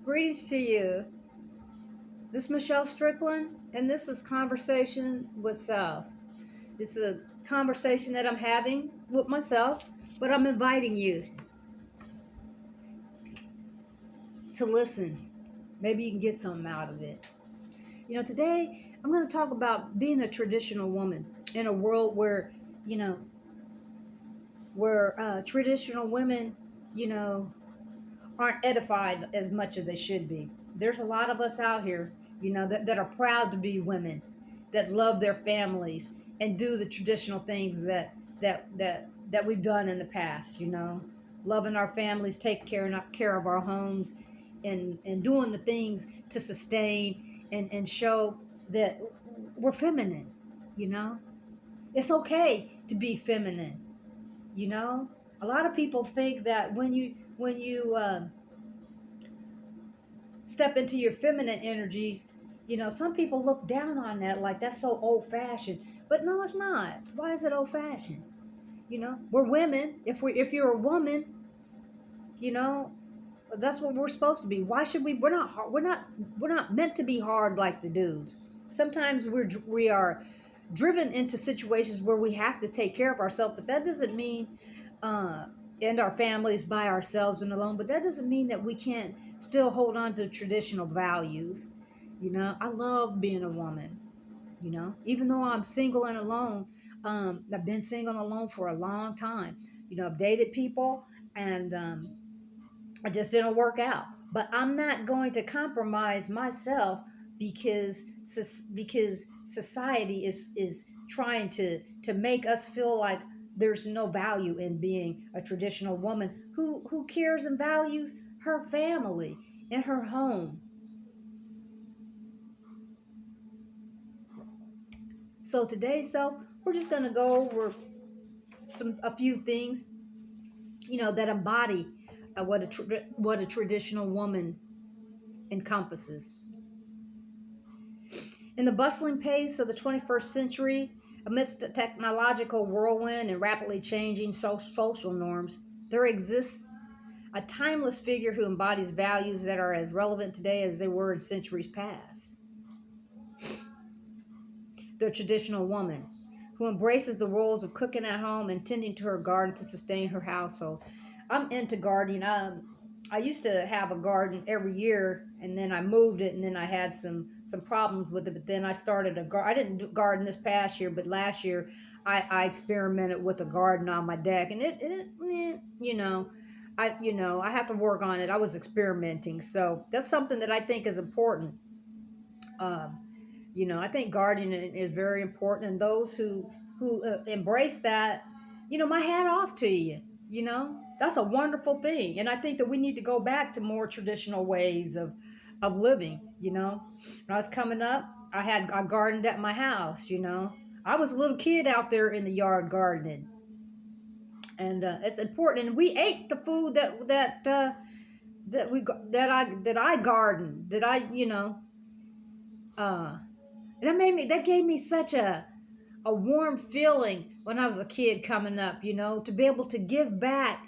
Greetings to you. This is Michelle Strickland, and this is Conversation with Self. It's a conversation that I'm having with myself, but I'm inviting you to listen. Maybe you can get something out of it. Today I'm going to talk about being a traditional woman in a world where, you know, traditional women, you know, aren't edified as much as they should be. There's a lot of us out here, that are proud to be women, that love their families and do the traditional things that we've done in the past, loving our families, take care of our homes, and doing the things to sustain and show that we're feminine, you know. It's okay to be feminine, you know. A lot of people think that when you step into your feminine energies, some people look down on that like that's so old fashioned. But no, it's not. Why is it old fashioned? We're women. If you're a woman, you know, that's what we're supposed to be. Why should we? We're not meant to be hard like the dudes. Sometimes we are driven into situations where we have to take care of ourselves, but that doesn't mean uh and our families by ourselves and alone, but that doesn't mean that we can't still hold on to traditional values. I love being a woman, even though I'm single and alone. I've been single and alone for a long time. I've dated people, and it just didn't work out. But I'm not going to compromise myself because because society is trying to make us feel like there's no value in being a traditional woman who cares and values her family and her home. So today, we're just going to go over a few things, that embody what a traditional woman encompasses. In the bustling pace of the 21st century, amidst the technological whirlwind and rapidly changing social norms, there exists a timeless figure who embodies values that are as relevant today as they were in centuries past. The traditional woman, who embraces the roles of cooking at home and tending to her garden to sustain her household. I'm into gardening. I used to have a garden every year, and then I moved it, and then I had some problems with it. But then I started I didn't garden this past year, but last year I experimented with a garden on my deck, and I have to work on it. I was experimenting, so that's something that I think is important. Um, I think gardening is very important, and those who embrace that, my hat off to you. That's a wonderful thing, and I think that we need to go back to more traditional ways of living. When I was coming up, I gardened at my house. I was a little kid out there in the yard gardening, and it's important. And we ate the food that I gardened, that I uh and that gave me such a warm feeling when I was a kid coming up, to be able to give back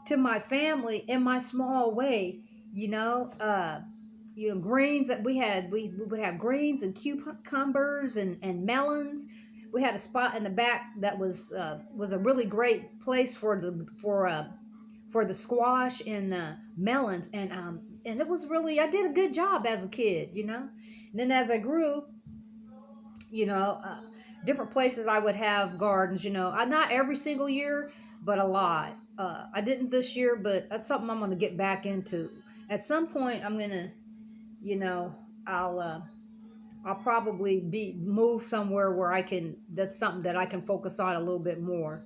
to my family in my small way. Greens that we would have greens and cucumbers and melons. We had a spot in the back that was a really great place for the squash and melons, and it was really, I did a good job as a kid. And then as I grew, you know, uh, different places I would have gardens, not every single year, but a lot. I didn't this year, but that's something I'm going to get back into. At some point, I'm going to, you know, I'll, uh, I'll probably be move somewhere where that's something that I can focus on a little bit more.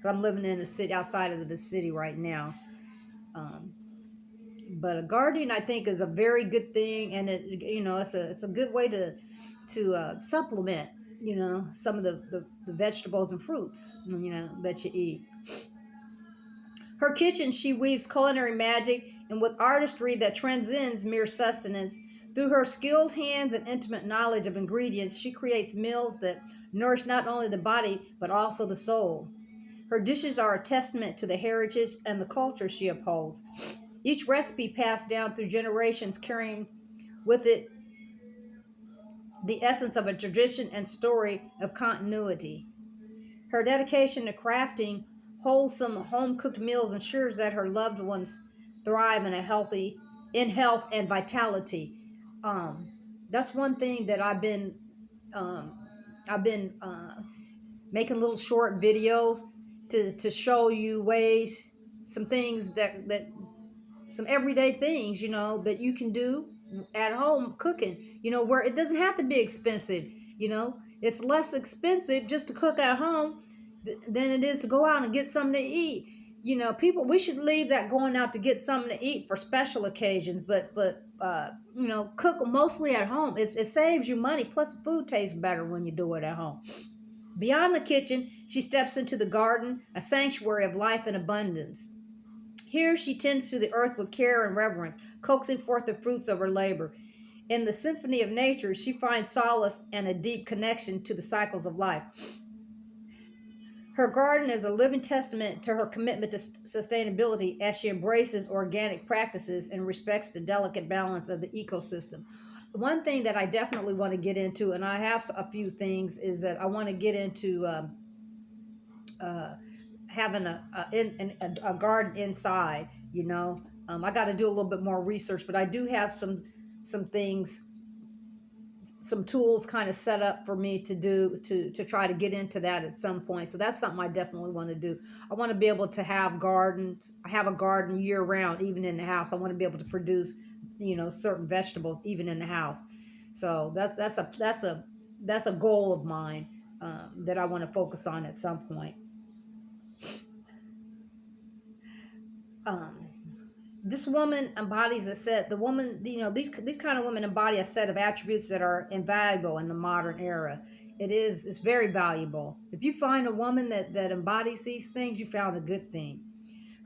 'Cause I'm living in a city outside of the city right now. Um, but a gardening, I think, is a very good thing, and it's a good way to supplement, some of the vegetables and fruits, that you eat. Her kitchen, she weaves culinary magic, and with artistry that transcends mere sustenance. Through her skilled hands and intimate knowledge of ingredients, she creates meals that nourish not only the body but also the soul. Her dishes are a testament to the heritage and the culture she upholds. Each recipe passed down through generations, carrying with it the essence of a tradition and story of continuity. Her dedication to crafting wholesome home cooked meals ensures that her loved ones thrive in health and vitality. Um, that's one thing that um, I've been making little short videos to show you ways, some things that some everyday things, that you can do at home cooking, where it doesn't have to be expensive. It's less expensive just to cook at home than it is to go out and get something to eat. People, we should leave that going out to get something to eat for special occasions, but cook mostly at home. It saves you money, plus the food tastes better when you do it at home. Beyond the kitchen, she steps into the garden, a sanctuary of life and abundance. Here she tends to the earth with care and reverence, coaxing forth the fruits of her labor. In the symphony of nature, she finds solace and a deep connection to the cycles of life. Her garden is a living testament to her commitment to sustainability as she embraces organic practices and respects the delicate balance of the ecosystem. One thing that I definitely want to get into, and I have a few things, is that I want to get into uh, having a garden inside. I got to do a little bit more research, but I do have some things, some tools kind of set up for me to do to try to get into that at some point. So that's something I definitely want to do. I want to be able to have gardens. I have a garden year round, even in the house. I want to be able to produce, certain vegetables even in the house. So that's a goal of mine, that I want to focus on at some point. Um, this woman embodies a set. The woman, these kind of women embody a set of attributes that are invaluable in the modern era. It's very valuable. If you find a woman that embodies these things, you found a good thing.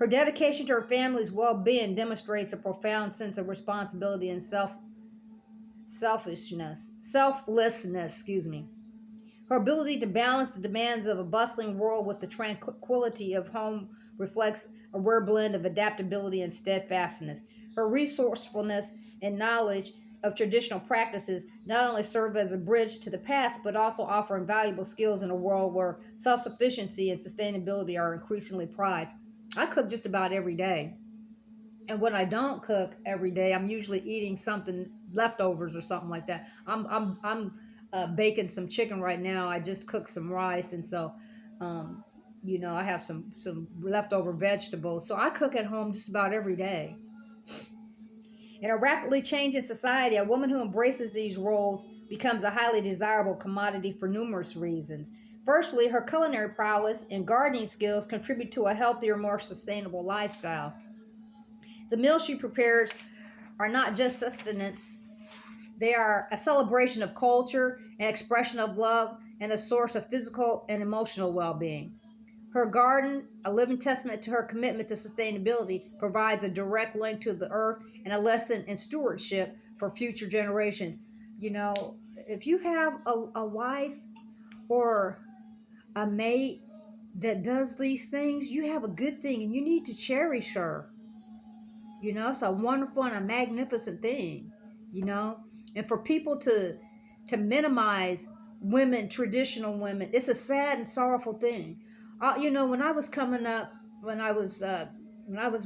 Her dedication to her family's well-being demonstrates a profound sense of responsibility and selflessness, excuse me. Her ability to balance the demands of a bustling world with the tranquility of home reflects a rare blend of adaptability and steadfastness. Her resourcefulness and knowledge of traditional practices not only serve as a bridge to the past, but also offer invaluable skills in a world where self sufficiency and sustainability are increasingly prized. I cook just about every day. And when I don't cook every day, I'm usually eating something, leftovers or something like that. I'm baking some chicken right now. I just cooked some rice, and so um, I have some leftover vegetables. So I cook at home just about every day. In a rapidly changing society, a woman who embraces these roles becomes a highly desirable commodity for numerous reasons. Firstly, her culinary prowess and gardening skills contribute to a healthier, more sustainable lifestyle. The meals she prepares are not just sustenance, they are a celebration of culture, an expression of love, and a source of physical and emotional well being. Her garden, a living testament to her commitment to sustainability, provides a direct link to the earth and a lesson in stewardship for future generations. You know, if you have a wife or a mate that does these things, you have a good thing and you need to cherish her. It's a wonderful and a magnificent thing, you know. And for people to minimize women, traditional women, it's a sad and sorrowful thing. When I was coming up, when I was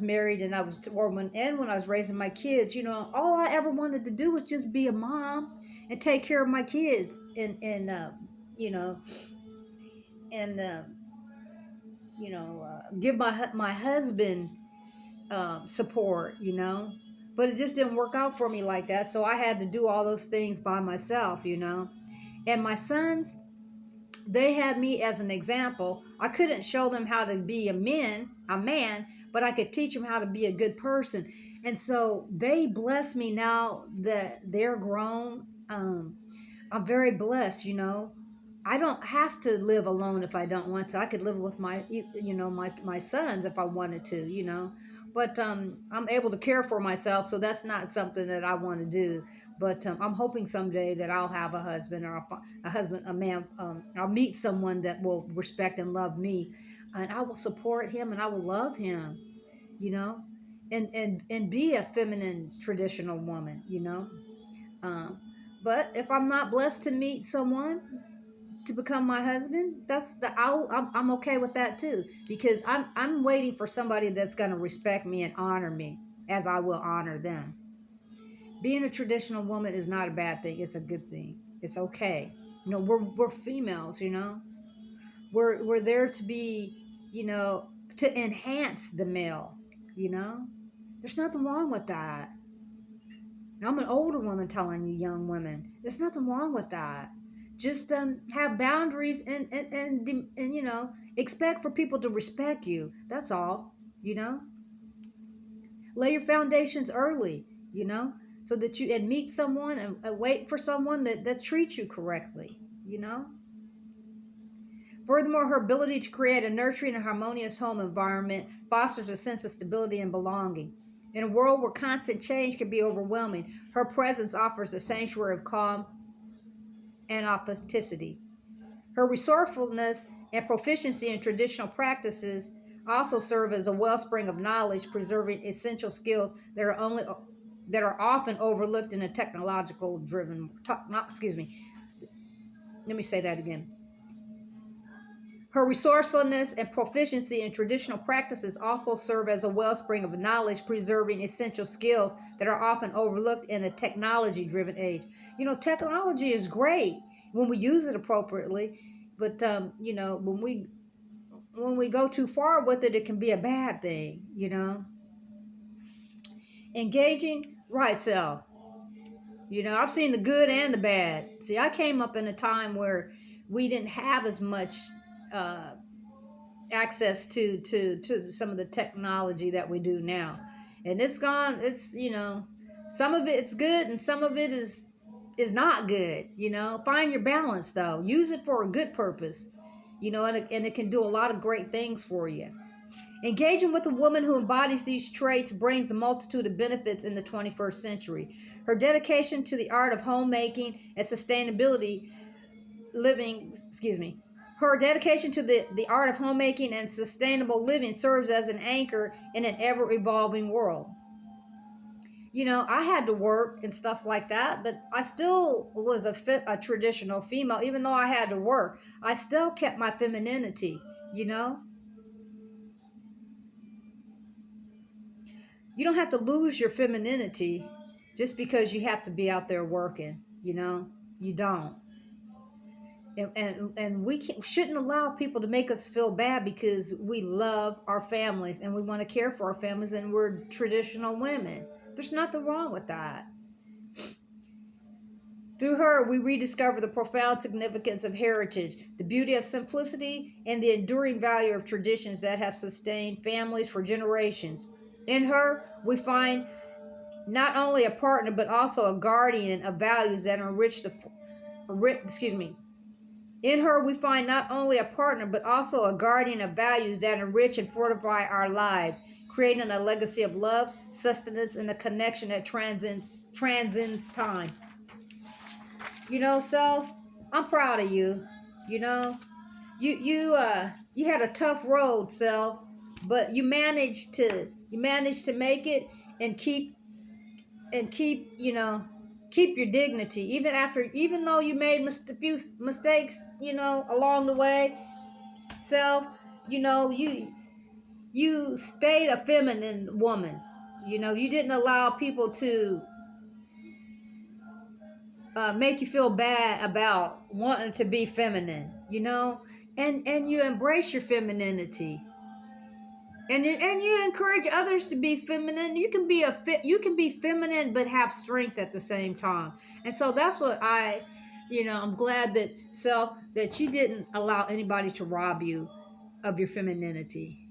married and when I was raising my kids, all I ever wanted to do was just be a mom and take care of my kids and you know and give my husband support, but it just didn't work out for me like that. So I had to do all those things by myself. And my sons, they had me as an example. I couldn't show them how to be a man, but I could teach them how to be a good person. And so they bless me now that they're grown. I'm very blessed. I don't have to live alone if I don't want to. I could live with my sons if I wanted to. But I'm able to care for myself, so that's not something that I want to do. But I'm hoping someday that I'll have a husband or a husband, a man. I'll meet someone that will respect and love me, and I will support him and I will love him. You know, and be a feminine traditional woman, you know. Um, but if I'm not blessed to meet someone to become my husband, I'm okay with that too, because I'm waiting for somebody that's going to respect me and honor me as I will honor them. Being a traditional woman is not a bad thing. It's a good thing. It's okay. You know, we're females, you know. We're there to be, you know, to enhance the male, you know. There's nothing wrong with that. And I'm an older woman telling you, young women, there's nothing wrong with that. Just have boundaries and you know, expect for people to respect you. That's all, you know. Lay your foundations early, you know, so that you and meet someone and wait for someone that treats you correctly, you know. Furthermore, her ability to create a nurturing and harmonious home environment fosters a sense of stability and belonging. In a world where constant change can be overwhelming, her presence offers a sanctuary of calm and authenticity. Her resourcefulness and proficiency in traditional practices also serve as a wellspring of knowledge, preserving essential skills that are often overlooked in a technological driven. Excuse me. Let me say that again. Her resourcefulness and proficiency in traditional practices also serve as a wellspring of knowledge, preserving essential skills that are often overlooked in a technology driven age. You know, technology is great when we use it appropriately, but you know, when we go too far with it, it can be a bad thing, you know. Engaging, right, self. You know, I've seen the good and the bad. See, I came up in a time where we didn't have as much uh, access to some of the technology that we do now, and it's gone. It's, you know, some of it's good and some of it is not good. You know, find your balance though. Use it for a good purpose. You know, and it can do a lot of great things for you. Engaging with a woman who embodies these traits brings a multitude of benefits in the 21st century. Her dedication to the art of homemaking and sustainability living, excuse me, her dedication to the art of homemaking and sustainable living serves as an anchor in an ever-evolving world. You know, I had to work and stuff like that, but I still was a traditional female. Even though I had to work, I still kept my femininity, you know. You don't have to lose your femininity just because you have to be out there working, you know. You don't. And we shouldn't allow people to make us feel bad because we love our families and we want to care for our families and we're traditional women. There's nothing wrong with that. Through her, we rediscover the profound significance of heritage, the beauty of simplicity, and the enduring value of traditions that have sustained families for generations. In her, we find not only a partner but also a guardian of values that enrich the excuse me. In her, we find not only a partner, but also a guardian of values that enrich and fortify our lives, creating a legacy of love, sustenance, and a connection that transcends time. You know, so I'm proud of you. You know, you had a tough road, Self, but you managed to make it and keep, you know, keep your dignity even though you made a few mistakes, you know, along the way. Self, you know, you stayed a feminine woman. You know, you didn't allow people to make you feel bad about wanting to be feminine, you know, and you embrace your femininity. And you encourage others to be feminine. You can be feminine but have strength at the same time. And so that's what you know, I'm glad that you didn't allow anybody to rob you of your femininity.